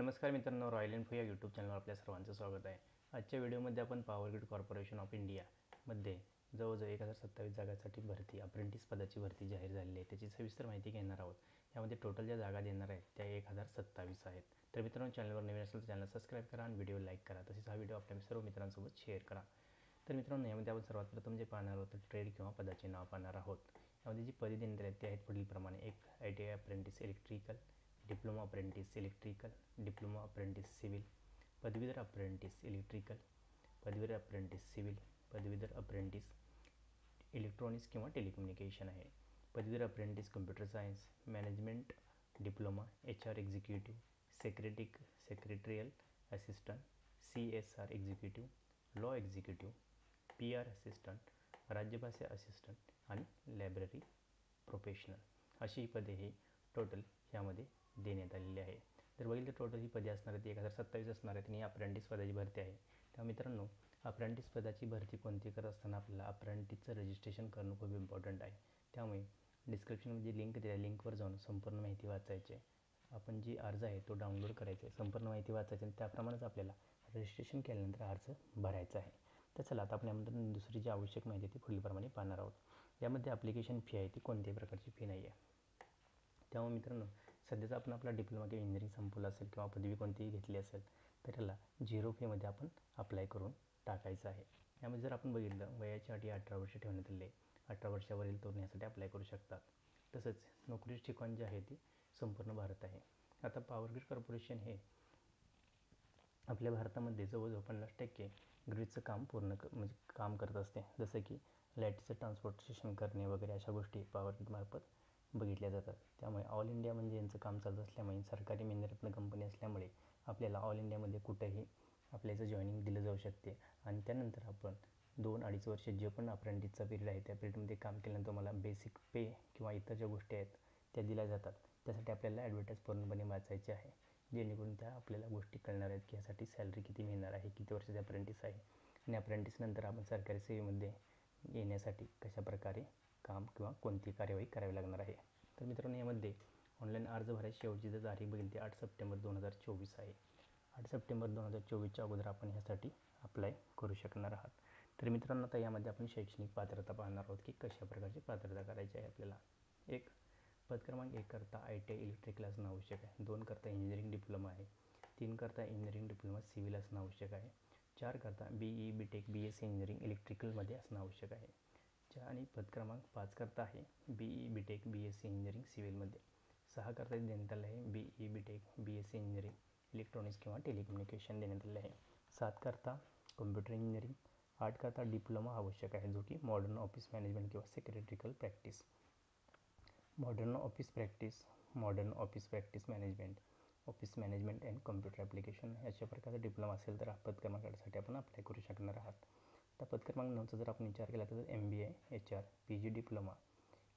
नमस्कार मित्रांनो, royal info या यूट्यूब चॅनलवर आपल्या सर्वांचं स्वागत आहे. आजच्या व्हिडिओमध्ये आपण पॉवर ग्रिड कॉर्पोरेशन ऑफ इंडियामध्ये जवळजवळ 1027 जागांसाठी भरती अप्रेंटिस पदाची भरती जाहीर झालेली आहे. त्याची सविस्तर माहिती घेणार आहोत. यामध्ये टोटल ज्या जागा देणार आहेत त्या 1027 आहेत. तर मित्रांनो, चॅनलवर नवीन असेल तर चॅनल सबस्क्राईब करा आणि व्हिडिओ लाईक करा. तसेच हा व्हिडिओ आपल्या सर्व मित्रांसोबत शेअर करा. तर मित्रांनो, यामध्ये आपण सर्वात प्रथम जे पाहणार आहोत ट्रेड किंवा पदाचे नाव पाहणार आहोत. यामध्ये जी पदे देण्यात आहेत ते आहेत पुढीलप्रमाणे: एक ITI apprentice electrical, diploma apprentice electrical, diploma apprentice civil, पदवीधर अप्रेंटिस इलेक्ट्रिकल, पदवीधर अप्रेंटिस सिव्हिल, पदवीधर अप्रेंटिस इलेक्ट्रॉनिक्स किंवा टेलिकम्युनिकेशन आहे, पदवीधर apprentice computer science, management diploma, HR executive, secretarial assistant, CSR executive, law executive, PR assistant, राज्यभाषा assistant आणि library professional अशी ही पदे ही टोटल यामध्ये देण्यात आलेली आहे. तर बघितलं टोटल ही पदे असणार आहेत 1027 असणार आहेत आणि अप्रेंटिस पदाची भरती आहे. त्या मित्रांनो, अप्रेंटिस पदाची भरती कोणती करत असताना आपल्याला अप्रेंटिसचं रजिस्ट्रेशन करणं खूप इम्पॉर्टंट आहे. त्यामुळे डिस्क्रिप्शनमध्ये लिंक दिल्या लिंकवर जाऊन संपूर्ण माहिती वाचायची आहे. आपण जी अर्ज आहे तो डाउनलोड करायचा आहे, संपूर्ण माहिती वाचायची आणि त्याप्रमाणेच आपल्याला रजिस्ट्रेशन केल्यानंतर अर्ज भरायचा आहे. तर चला आता आपण यामध्ये दुसरी जी आवश्यक माहिती आहे ती पुढीलप्रमाणे पाहणार आहोत. यामध्ये ॲप्लिकेशन फी आहे ती कोणत्याही प्रकारची फी नाही आहे. त्यामुळे मित्रांनो, सध्याचा आपण आपला डिप्लोमा किंवा इंजिनिअरिंग संपवलं असेल किंवा पदवी कोणतीही घेतली असेल तर त्याला 0 फीमध्ये आपण अप्लाय करून टाकायचं आहे. यामध्ये जर आपण बघितलं वयाची अटी 18 वर्ष ठेवण्यात आली आहे. 18 वर्षावरील तरुण यासाठी अप्लाय करू शकतात. तसंच नोकरीची ठिकाण जी आहे ती संपूर्ण भारत आहे. आता पॉवर ग्रिड कॉर्पोरेशन हे आपल्या भारतामध्ये जवळजवळ 50% ग्रीडचं काम म्हणजे काम करत असते. जसं की लाईटचं ट्रान्सपोर्टेशन करणे वगैरे अशा गोष्टी पॉवर ग्रिडमार्फत बघितल्या जातात. त्यामुळे ऑल इंडिया म्हणजे यांचं काम चालत असल्यामुळे सरकारी मिनिरत्न कंपनी असल्यामुळे आपल्याला ऑल इंडियामध्ये कुठेही आपल्याचं जॉईनिंग दिलं जाऊ शकते आणि त्यानंतर आपण 2-2.5 वर्ष जे पण अप्रेंटिसचा पिरियड आहे त्या पिरियडमध्ये काम केल्यानंतर मला बेसिक पे किंवा इतर ज्या गोष्टी आहेत त्या दिल्या जातात. त्यासाठी आपल्याला ॲडव्हर्टाईज पूर्णपणे वाचायची आहे, जेणेकरून त्या आपल्याला गोष्टी कळणार आहेत की यासाठी सॅलरी किती मिळणार आहे, किती वर्षाचे अप्रेंटिस आहे आणि अप्रेंटिसनंतर आपण सरकारी सेवेमध्ये येण्यासाठी कशाप्रकारे काम किंवा कोणती कार्यवाही करावी लागणार आहे. तर मित्रांनो, यामध्ये ऑनलाईन अर्ज भरायची शेवटची जर तारीख बघितली 8 सप्टेंबर 2024 आहे. 8 सप्टेंबर 2024च्या अगोदर आपण ह्यासाठी अप्लाय करू शकणार आहात. तर मित्रांनो, आता यामध्ये आपण शैक्षणिक पात्रता पाहणार आहोत की कशा प्रकारची पात्रता करायची आहे आपल्याला. पद क्रमांक 1 करता ITI इलेक्ट्रिकल असणं आवश्यक आहे. 2 करता इंजिनिअरिंग डिप्लोमा आहे. 3 करता इंजिनिअरिंग डिप्लोमा सिव्हिल असणं आवश्यक आहे. 4 करता BE BTech BSc इंजिनिअरिंग इलेक्ट्रिकलमध्ये असणं आवश्यक आहे. आणि पद क्रमांक 5 करता आहे BE BTech BSc इंजिनिअरिंग सिव्हिलमध्ये. 6 करता देण्यात आलं आहे BE BTech BSc engineering electronics किंवा टेलिकम्युनिकेशन देण्यात आले आहे. 7 करता कम्प्युटर इंजिनिअरिंग. 8 करता डिप्लोमा आवश्यक आहे जो की मॉडर्न ऑफिस मॅनेजमेंट किंवा secretarial practice, modern office practice management, office management and computer application अशा प्रकारचा डिप्लोमा असेल तर पद क्रमांकासाठी आपण अप्लाय करू शकणार आहात. आता पद क्रमांक 9चा जर आपण विचार केला तर MBA HR PG डिप्लोमा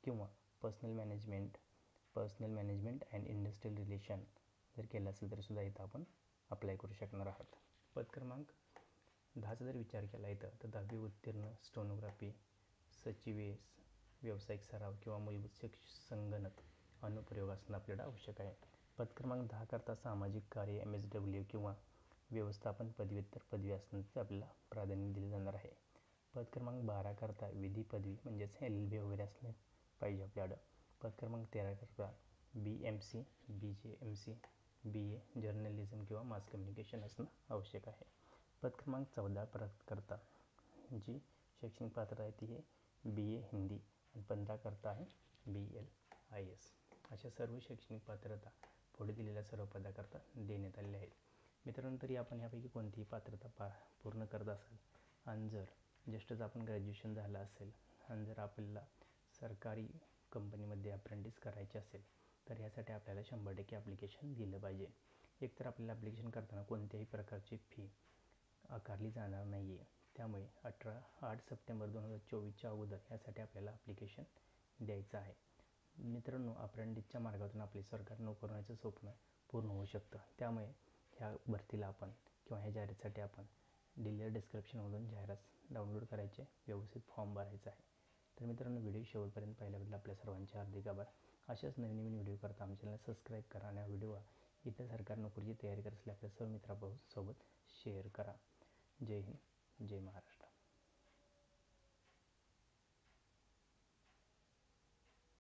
किंवा personal management and industrial relation जर केलं असेल तरी सुद्धा इथं आपण अप्लाय करू शकणार आहात. पद क्रमांक 10चा जर विचार केला इथं तर 10वी उत्तीर्ण स्टोनोग्राफी, सचिवेस, व्यावसायिक सराव किंवा मूलभूत संगणक अनुप्रयोग असणं आपल्याला आवश्यक आहे. पद क्रमांक 10 करता सामाजिक कार्य MSW किंवा व्यवस्थापन पदव्युत्तर पदवी असण्याचं आपल्याला प्राधान्य दिले जाणार आहे. पद क्रमांक 12 करता विधी पदवी म्हणजेच LLB वगैरे असणे पाहिजे आपल्याकडं. पद क्रमांक 13 करता BMC BJMC BA जर्नलिझम किंवा मास कम्युनिकेशन असणं आवश्यक आहे. पद क्रमांक 14 करता जी शैक्षणिक पात्रता आहे ती आहे BA हिंदी आणि 15 करता आहे BLIS. अशा सर्व शैक्षणिक पात्रता पुढे दिलेल्या सर्व पदाकरता देण्यात आलेल्या आहेत. मित्रांनो, तरी आपण यापैकी कोणतीही पात्रता पूर्ण करत असाल आणि जर जस्टच आपण ग्रॅज्युएशन झालं असेल आणि जर आपल्याला सरकारी कंपनीमध्ये अप्रेंटिस करायचे असेल तर यासाठी आपल्याला 100% ॲप्लिकेशन दिलं पाहिजे. एकतर आपल्याला ॲप्लिकेशन करताना कोणत्याही प्रकारची फी आकारली जाणार नाही आहे. त्यामुळे 8 सप्टेंबर 2024च्या अगोदर यासाठी आपल्याला ॲप्लिकेशन द्यायचं आहे. मित्रांनो, अप्रेंटिसच्या मार्गातून आपले सरकारी नोकरीचं स्वप्न पूर्ण होऊ शकतं. त्यामुळे ह्या भरतीला आपण किंवा ह्या जाहिरातीसाठी आपण दिलेल्या डिस्क्रिप्शनमधून जाहिरात डाउनलोड करायचे, व्यवस्थित फॉर्म भरायचा आहे. तर मित्रांनो, व्हिडिओ शेवटपर्यंत पाहिल्याबद्दल आपल्या सर्वांचे हार्दिक आभार. अशाच नवीन व्हिडिओ करता आमच्या चॅनलला सबस्क्राईब करा आणि हा व्हिडिओ इथं सरकारी नोकरीची तयारी करत असलेल्या आपल्या सर्व मित्रांसोबत शेअर करा. जय हिंद, जय महाराष्ट्र.